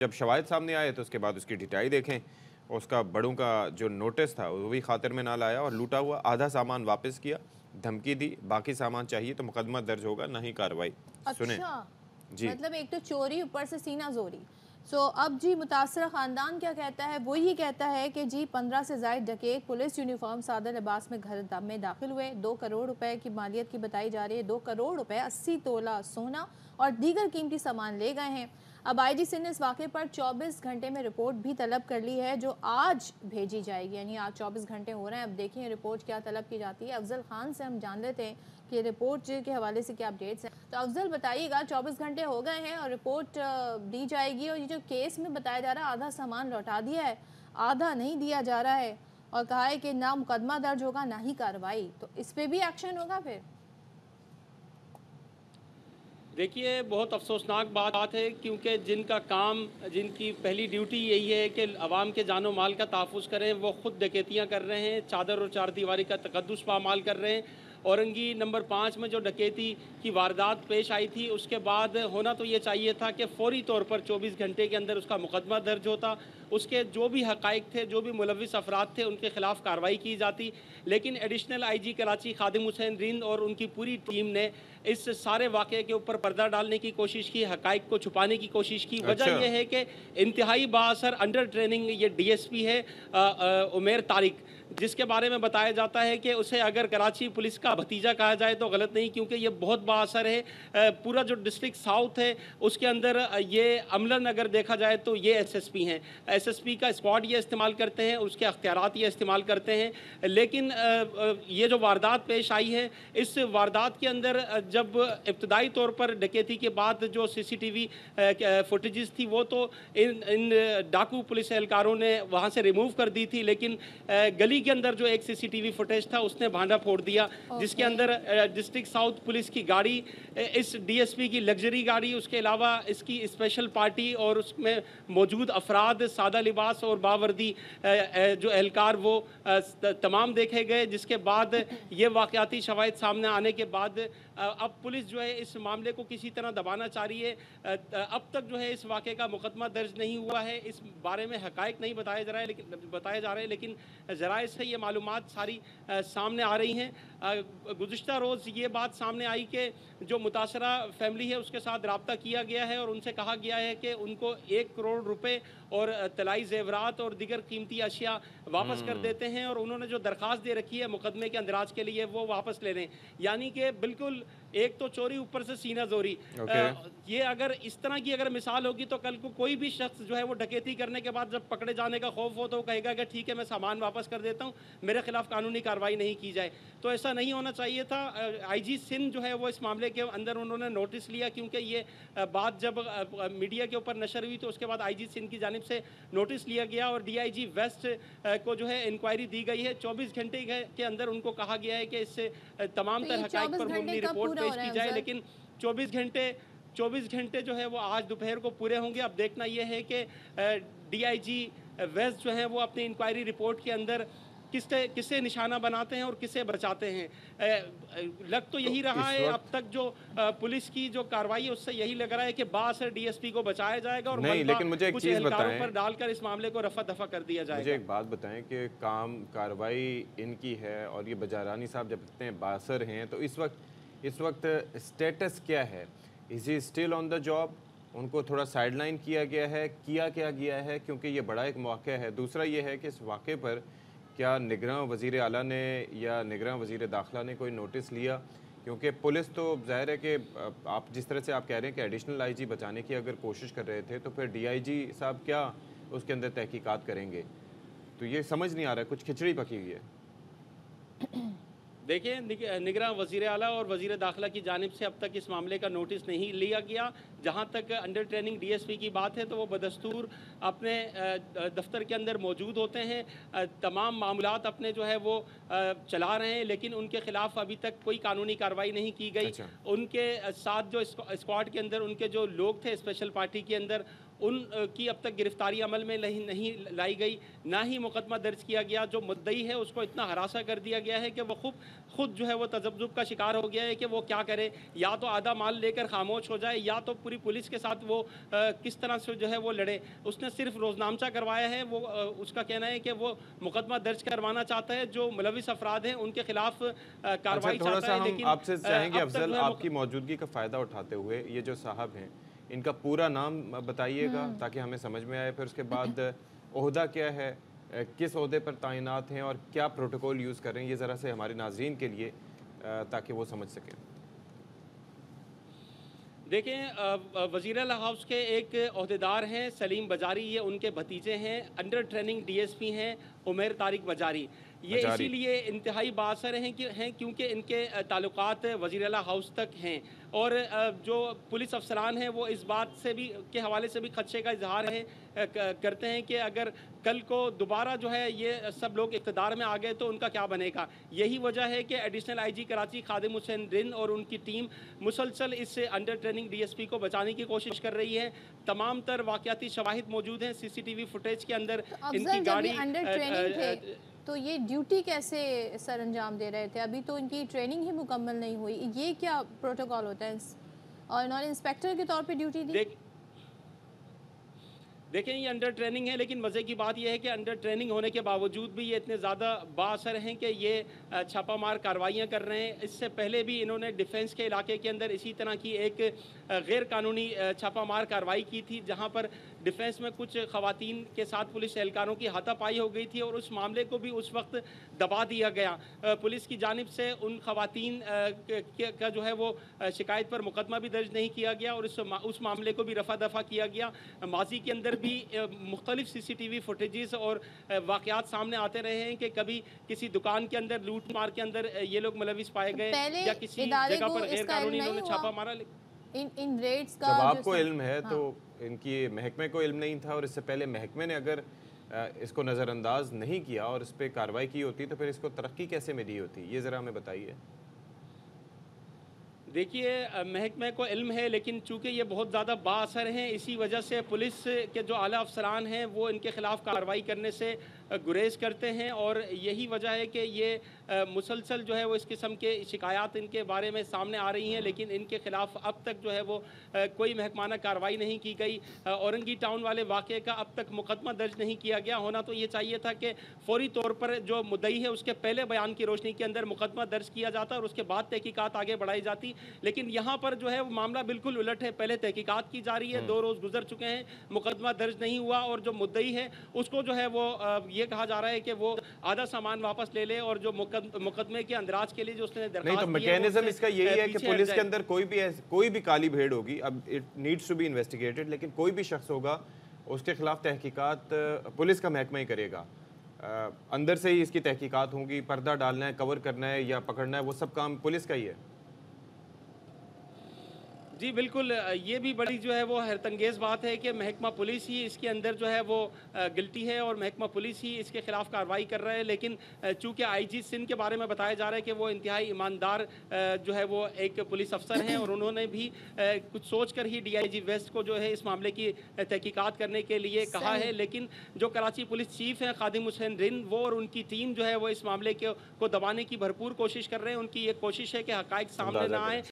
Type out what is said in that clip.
जब शवाहिद सामने आए तो उसके बाद उसकी डिटाई देखें, उसका बड़ों का जो नोटिस था वो भी खातिर में ना लाया और लूटा हुआ आधा सामान वापस किया, धमकी दी, बाकी सामान चाहिए तो मुकदमा दर्ज होगा, नहीं कार्रवाई। सुने अच्छा, जी। मतलब एक तो चोरी ऊपर से सीना जोरी। अब जी मुतासरा ख़ानदान क्या कहता है, वो ये कहता है कि जी 15 से ज़ायद डकैत पुलिस यूनिफॉर्म सादा लिबास में घर में दाखिल हुए। 2 करोड़ रुपए की मालियत की बताई जा रही है। 2 करोड़ रुपए, 80 तोला सोना और दीगर कीमती सामान ले गए हैं। अब आईजी सिंध ने इस वाक़े पर 24 घंटे में रिपोर्ट भी तलब कर ली है, जो आज भेजी जाएगी। यानी आज 24 घंटे हो रहे हैं, अब देखिए रिपोर्ट क्या तलब की जाती है। अफजल खान से हम जान लेते हैं कि रिपोर्ट के हवाले से क्या अपडेट्स हैं। तो अफजल बताइएगा, 24 घंटे हो गए हैं और रिपोर्ट दी जाएगी, और ये जो केस में बताया जा रहा है आधा सामान लौटा दिया है, आधा नहीं दिया जा रहा है, और कहा है कि ना मुकदमा दर्ज होगा ना ही कार्रवाई, तो इस पे भी एक्शन होगा फिर? देखिए, बहुत अफसोसनाक बात है, क्योंकि जिनका काम, जिनकी पहली ड्यूटी यही है कि अवाम के जानो माल का तहफ़्फ़ुज़ करें, वो ख़ुद डकैतियाँ कर रहे हैं, चादर और चारदीवारी का तकद्दुस पामाल कर रहे हैं। औरंगी नंबर 5 में जो डकैती की वारदात पेश आई थी, उसके बाद होना तो ये चाहिए था कि फ़ौरी तौर पर 24 घंटे के अंदर उसका मुकदमा दर्ज होता, उसके जो भी हक़ाइक़ थे, जो भी मुलव्विस अफराद थे, उनके ख़िलाफ़ कार्रवाई की जाती। लेकिन एडिशनल आईजी कराची खादिम हुसैन रिंद और उनकी पूरी टीम ने इस सारे वाक़े के ऊपर पर्दा डालने की कोशिश की, हक़ाइक़ को छुपाने की कोशिश की। अच्छा। वजह यह है कि इंतहाई बाअसर अंडर ट्रेनिंग ये डीएसपी है उमेर तारिक, जिसके बारे में बताया जाता है कि उसे अगर कराची पुलिस का भतीजा कहा जाए तो गलत नहीं, क्योंकि ये बहुत बाअसर है। पूरा जो डिस्ट्रिक्ट साउथ है उसके अंदर ये अमलन अगर देखा जाए तो ये एसएसपी हैं, एसएसपी का स्क्वाड ये इस्तेमाल करते हैं, उसके अख्तियारात ये इस्तेमाल करते हैं। लेकिन ये जो वारदात पेश आई है, इस वारदात के अंदर जब इब्तदाई तौर पर डकैती के बाद जो सीसीटीवी फुटेजेस थी, वो तो इन डाकू पुलिस एहलकारों ने वहाँ से रिमूव कर दी थी, लेकिन गली के अंदर जो एक सीसीटीवी फुटेज था उसने भांडा फोड़ दिया, जिसके ओके। अंदर डिस्ट्रिक्ट साउथ पुलिस की गाड़ी, इस डीएसपी की लग्जरी गाड़ी, उसके अलावा इसकी स्पेशल पार्टी और उसमें मौजूद अफराद सादा लिबास और बावर्दी जो एहलकार वो तमाम देखे गए। जिसके बाद ये वाक़याती शवाहिद सामने आने के बाद अब पुलिस जो है इस मामले को किसी तरह दबाना चाह रही है। अब तक जो है इस वाक़े का मुकदमा दर्ज नहीं हुआ है, इस बारे में हक़ाइक़ नहीं बताया जा रहा है, लेकिन ज़राए से ये मालूमात सारी सामने आ रही हैं। गुज़िश्ता रोज़ ये बात सामने आई कि जो मुतासरा फैमिली है उसके साथ रब्ता किया गया है और उनसे कहा गया है कि उनको 1 करोड़ रुपए और तलाई ज़ेवरात और दीगर कीमती अशिया वापस कर देते हैं, और उन्होंने जो दरख्वास्त दे रखी है मुकदमे के अंदराज के लिए वो वापस ले लें। यानी कि बिल्कुल एक तो चोरी ऊपर से सीना जोरी। ओके। ये अगर इस तरह की अगर मिसाल होगी तो कल को कोई भी शख्स जो है वो डकैती करने के बाद जब पकड़े जाने का खौफ हो तो वो कहेगा कि ठीक है मैं सामान वापस कर देता हूँ, मेरे खिलाफ कानूनी कार्रवाई नहीं की जाए। तो ऐसा नहीं होना चाहिए था। आईजी सिंध जो है वो इस मामले के अंदर उन्होंने नोटिस लिया, क्योंकि ये बात जब मीडिया के ऊपर नशर हुई तो उसके बाद आईजी सिंध की जानिब से नोटिस लिया गया और डीआईजी वेस्ट को जो है इंक्वायरी दी गई है। 24 घंटे के अंदर उनको कहा गया है कि इससे तमाम तो तर ये हक़ाइक़ 24 पर घंटे मुबनी कब रिपोर्ट पूरा हो पेश रहा की है जाए, अफजल? लेकिन 24 घंटे जो है वो आज दोपहर को पूरे होंगे। अब देखना ये है कि डीआईजी वेस्ट जो है वो अपनी इंक्वायरी रिपोर्ट के अंदर किसे निशाना बनाते हैं और किसे बचाते हैं। लग तो यही तो रहा इस है अब वक्त तक जो पुलिस की जो कार्रवाई है उससे यही लग रहा है कि बासर डीएसपी को बचाया जाएगा और नहीं, मलबा लेकिन मुझे एक कुछ चीज़ एहलकारों बताएं, पर डालकर इस मामले को रफा दफा कर दिया मुझे जाएगा। एक बात बताएं कि काम कार्रवाई इनकी है और ये बजारानी साहब जब इतने बासर हैं तो इस वक्त स्टेटस क्या है? Is he still on the job? उनको थोड़ा साइडलाइन किया गया है, किया क्या गया है, क्योंकि ये बड़ा एक मौक़ा है। दूसरा ये है कि इस वाक़े पर क्या निगरां वज़ीर आला ने या निगरां वज़ीर दाखिला ने कोई नोटिस लिया? क्योंकि पुलिस तो ज़ाहिर है कि आप जिस तरह से आप कह रहे हैं कि एडिशनल आईजी बचाने की अगर कोशिश कर रहे थे तो फिर डीआईजी साहब क्या उसके अंदर तहकीकात करेंगे? तो ये समझ नहीं आ रहा है, कुछ खिचड़ी पकी हुई है। देखिए, निगरां वज़ीर आला और वज़ीर दाखिला की जानिब से अब तक इस मामले का नोटिस नहीं लिया गया। जहाँ तक अंडर ट्रेनिंग डीएसपी की बात है तो वो बदस्तूर अपने दफ्तर के अंदर मौजूद होते हैं, तमाम मामलात अपने जो है वो चला रहे हैं, लेकिन उनके ख़िलाफ़ अभी तक कोई कानूनी कार्रवाई नहीं की गई। अच्छा। उनके साथ जो स्क्वाड के अंदर उनके जो लोग थे स्पेशल पार्टी के अंदर, उन की अब तक गिरफ्तारी अमल में नहीं लाई गई, ना ही मुकदमा दर्ज किया गया। जो मुद्दई है उसको इतना हरासा कर दिया गया है कि वो खुद जो है वो तजब्जुब का शिकार हो गया है कि वो क्या करे, या तो आधा माल लेकर खामोश हो जाए या तो पूरी पुलिस के साथ वो किस तरह से जो है वो लड़े। उसने सिर्फ रोजनामचा करवाया है। वो उसका कहना है कि वो मुकदमा दर्ज करवाना चाहता है, जो मुलविस अफराद हैं उनके खिलाफ कार्रवाई थोड़ा चाहता सा है। हम लेकिन आपसे चाहेंगे अब तक अफजल, जो है आपकी मौजूदगी का फ़ायदा उठाते हुए ये जो साहब हैं इनका पूरा नाम बताइएगा ताकि हमें समझ में आए, फिर उसके बाद ओहदा क्या है, किस ओहदे पर तैनात हैं और क्या प्रोटोकॉल यूज़ कर रहे हैं, ये ज़रा से हमारे नाजरीन के लिए ताकि वो समझ सकें। देखें, वज़ीर हाउस के एक अहदेदार हैं सलीम बजारी, ये उनके भतीजे हैं। अंडर ट्रेनिंग डीएसपी हैं उमैर तारिक बजारी। ये इसीलिए इंतहाई बाअसर हैं क्योंकि इनके ताल्लुकात वज़ीर आला हाउस तक हैं। और जो पुलिस अफसरान हैं वो इस बात से भी के हवाले से भी खदशे का इजहार करते हैं कि अगर कल को दोबारा जो है ये सब लोग इक़्तिदार में आ गए तो उनका क्या बनेगा। यही वजह है कि एडिशनल आईजी कराची खादिम हुसैन रिंद और उनकी टीम मुसलसल इस अंडर ट्रेनिंग डीएसपी को बचाने की कोशिश कर रही है। तमाम तर वाक़याती शवाहिद मौजूद हैं सीसीटीवी फुटेज के अंदर। इनकी गाड़ी तो ये ड्यूटी कैसे सर अंजाम दे रहे थे? अभी तो इनकी ट्रेनिंग ही मुकम्मल नहीं हुई, ये क्या प्रोटोकॉल होता है? और इन्होंने इंस्पेक्टर के तौर पे ड्यूटी दी। देखें, ये अंडर ट्रेनिंग है, लेकिन मज़े की बात यह है कि अंडर ट्रेनिंग होने के बावजूद भी ये इतने ज़्यादा बाअसर हैं कि ये छापामार कार्रवाइयाँ कर रहे हैं। इससे पहले भी इन्होंने डिफेंस के इलाके के अंदर इसी तरह की एक गैर कानूनी छापामार कार्रवाई की थी, जहाँ पर डिफेंस में कुछ ख़वातीन के साथ पुलिस एहलकारों की हाथापाई हो गई थी और उस मामले को भी उस वक्त दबा दिया गया। पुलिस की जानिब से उन ख़वातीन का जो है वो शिकायत पर मुकदमा भी दर्ज नहीं किया गया और उस मामले को भी रफा दफा किया गया। माजी के अंदर भी मुख्तलिफ सीसीटीवी फुटेजेस और वाक़यात सामने आते रहे हैं कि कभी किसी दुकान के अंदर लूट मार के अंदर ये लोग मुलविस पाए गए या किसी जगह पर गैर कानूनी इन्होंने छापा मारा। इन रेड्स का जब आपको इल्म है तो इनकी महकमे को इल्म नहीं था, और इससे पहले महकमे ने अगर इसको नज़रअंदाज नहीं किया और इस पर कार्रवाई की होती तो फिर इसको तरक्की कैसे मिली होती, ये ज़रा हमें बताइए। देखिए, महकमे को इल्म है, लेकिन चूँकि ये बहुत ज़्यादा बाअसर हैं, इसी वजह से पुलिस के जो आला अफसरान हैं वो इनके ख़िलाफ़ कार्रवाई करने से गुरेज करते हैं। और यही वजह है कि ये मुसलसल जो है वो इस किस्म के शिकायत इनके बारे में सामने आ रही हैं, लेकिन इनके ख़िलाफ़ अब तक जो है वो कोई महकमाना कार्रवाई नहीं की गई। औरंगी टाउन वाले वाक़े का अब तक मुकदमा दर्ज नहीं किया गया। होना तो ये चाहिए था कि फ़ौरी तौर पर जो मुद्दई है उसके पहले बयान की रोशनी के अंदर मुकदमा दर्ज किया जाता और उसके बाद तहकीकात आगे बढ़ाई जाती, लेकिन यहाँ पर जो है मामला बिल्कुल उलट है। पहले तहकीकात की जा रही है, 2 रोज़ गुजर चुके हैं, मुकदमा दर्ज नहीं हुआ और जो मुद्दई है उसको जो है वो ये कहा जा रहा है कि वो आधा सामान वापस ले ले और जो मुकदमे के अंदराज के लिए जो उसने दरखास्त नहीं, तो मैकेनिज्म इसका यही है कि पुलिस के अंदर कोई भी काली भेड़ होगी, अब it needs to be investigated, लेकिन कोई भी शख्स होगा उसके खिलाफ तहकीकात पुलिस का महकमा ही करेगा। अंदर से ही इसकी तहकीकात होंगी, पर्दा डालना है, कवर करना है या पकड़ना है, वो सब काम पुलिस का ही है। जी बिल्कुल, ये भी बड़ी जो है वो हैरतंगेज़ बात है कि महकमा पुलिस ही इसके अंदर जो है वो गिल्टी है और महकमा पुलिस ही इसके ख़िलाफ़ कार्रवाई कर रहा है। लेकिन चूँकि आईजी सिंध के बारे में बताया जा रहा है कि वो इंतहाई ईमानदार जो है वो एक पुलिस अफसर हैं और उन्होंने भी कुछ सोच कर ही DIG वेस्ट को जो है इस मामले की तहकीकात करने के लिए कहा है। लेकिन जो कराची पुलिस चीफ़ हैं खादिम हुसैन रिंद, वो और उनकी टीम जो है वो इस मामले को दबाने की भरपूर कोशिश कर रहे हैं। उनकी ये कोशिश है कि हक़ाइक़ सामने ना आए।